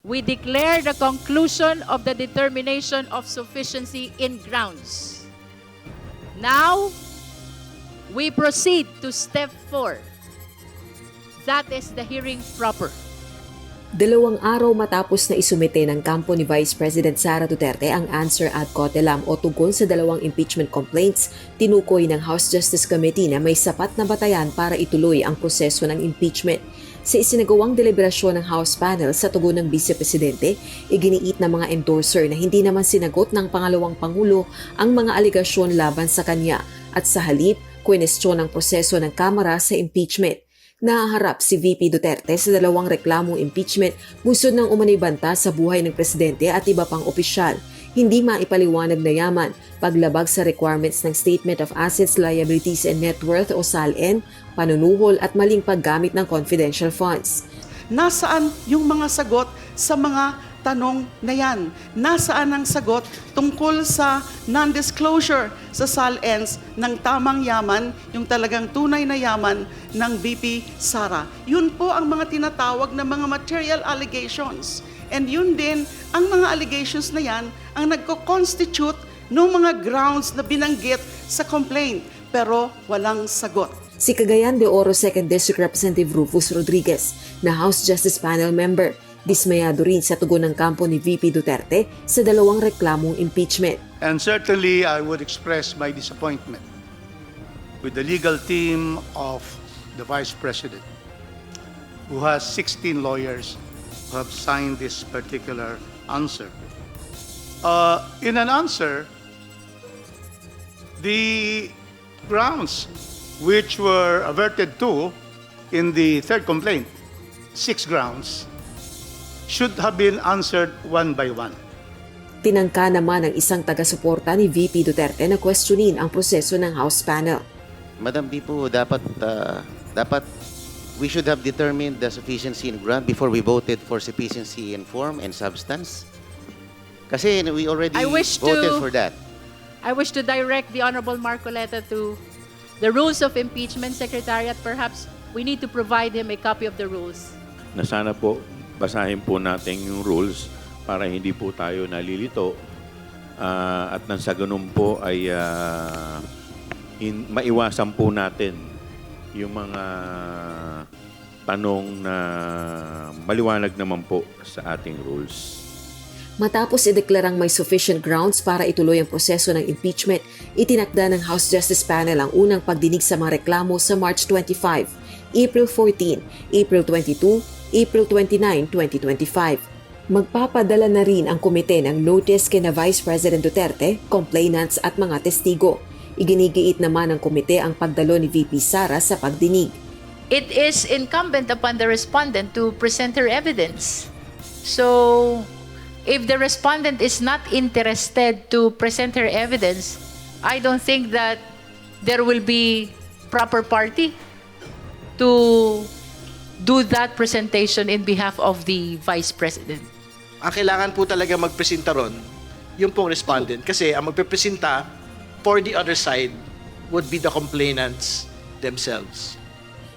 we declare the conclusion of the determination of sufficiency in grounds. Now, we proceed to step 4. That is the hearing proper. 2 araw matapos na isumite ng kampo ni Vice President Sara Duterte ang answer ad cautelam o tugon sa 2 impeachment complaints, tinukoy ng House Justice Committee na may sapat na batayan para ituloy ang proseso ng impeachment. Sa isinagawang deliberasyon ng House panel sa tugon ng Vice Presidente, iginiit ng mga endorser na hindi naman sinagot ng pangalawang Pangulo ang mga aligasyon laban sa kanya at sa halip, kwestyon ang proseso ng Kamara sa impeachment. Nahaharap si VP Duterte sa 2 reklamong impeachment bunsod ng umanay banta sa buhay ng presidente at iba pang opisyal. Hindi maipaliwanag na yaman, paglabag sa requirements ng Statement of Assets, Liabilities and Net Worth o SALN, panunuhol at maling paggamit ng confidential funds. Nasaan yung mga sagot sa mga tanong na yan? Nasaan ang sagot tungkol sa non-disclosure sa SALNs ng tamang yaman, yung talagang tunay na yaman ng VP Sara? Yun po ang mga tinatawag na mga material allegations. And yun din, ang mga allegations na yan ang nagko-constitute ng mga grounds na binanggit sa complaint, pero walang sagot. Si Cagayan de Oro 2nd District Representative Rufus Rodriguez, na House Justice Panel member, dismayado rin sa tugon ng kampo ni VP Duterte sa 2 reklamong impeachment. And certainly, I would express my disappointment with the legal team of the Vice President, who has 16 lawyers who have signed this particular answer. In an answer, the grounds which were averted to in the 3rd complaint, 6 grounds, should have been answered one by one. Tinangka naman ng isang taga-suporta ni VP Duterte na questionin ang proseso ng House panel. Madam Di po, dapat we should have determined the sufficiency in ground before we voted for sufficiency in form and substance. Kasi we already voted for that. I wish to direct the Honorable Marcoleta to the rules of impeachment, Secretariat. Perhaps we need to provide him a copy of the rules. Na sana po basahin po natin yung rules para hindi po tayo nalilito at nang sa ganun po ay maiwasan po natin yung mga tanong na maliwanag naman po sa ating rules. Matapos ideklarang may sufficient grounds para ituloy ang proseso ng impeachment, itinakda ng House Justice Panel ang unang pagdinig sa mga reklamo sa March 25, April 14, April 22, April 29, 2025. Magpapadala na rin ang komite ng notice kina Vice President Duterte, complainants at mga testigo. Iginigiit naman ng komite ang pagdalo ni VP Sara sa pagdinig. It is incumbent upon the respondent to present her evidence. So, if the respondent is not interested to present her evidence, I don't think that there will be proper party to do that presentation in behalf of the Vice President. Ang kailangan po talaga magpresenta ron, yung pong respondent. Kasi ang magpipresenta for the other side would be the complainants themselves.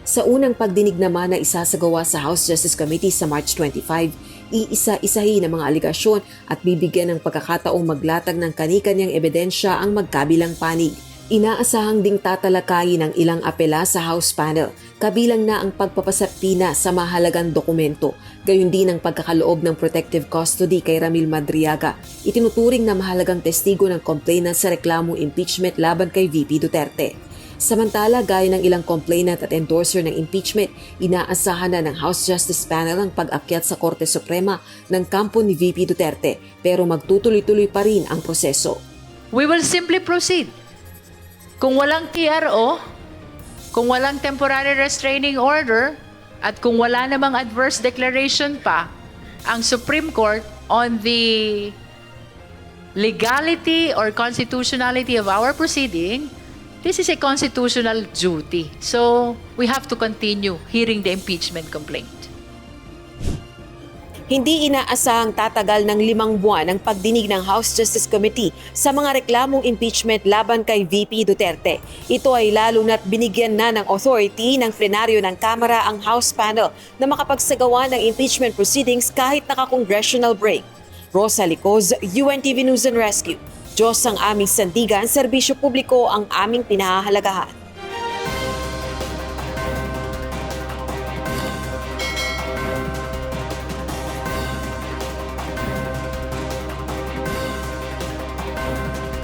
Sa unang pagdinig naman na isasagawa sa House Justice Committee sa March 25, iisa-isahin ang mga aligasyon at bibigyan ng pagkakataong maglatag ng kani-kanyang ebidensya ang magkabilang panig. Inaasahang ding tatalakayin ng ilang apela sa House panel, kabilang na ang pagpapasapina sa mahalagang dokumento, gayon din ang pagkakaloob ng protective custody kay Ramil Madriaga. Itinuturing na mahalagang testigo ng complainant sa reklamong impeachment laban kay VP Duterte. Samantala, gaya ng ilang complainant at endorser ng impeachment, inaasahan na ng House Justice Panel ang pag-akyat sa Korte Suprema ng kampo ni VP Duterte, pero magtutuloy-tuloy pa rin ang proseso. We will simply proceed. Kung walang TRO, kung walang temporary restraining order, at kung wala namang adverse declaration pa, ang Supreme Court on the legality or constitutionality of our proceeding, this is a constitutional duty. So, we have to continue hearing the impeachment complaint. Hindi inaasahang tatagal ng 5 buwan ang pagdinig ng House Justice Committee sa mga reklamong impeachment laban kay VP Duterte. Ito ay lalo na't binigyan na ng authority ng plenaryo ng Kamara ang House panel na makapagsagawa ng impeachment proceedings kahit naka-congressional break. Rosa Licoz, UNTV News and Rescue. Diyos ang aming sandigan, serbisyo publiko ang aming pinahahalagahan.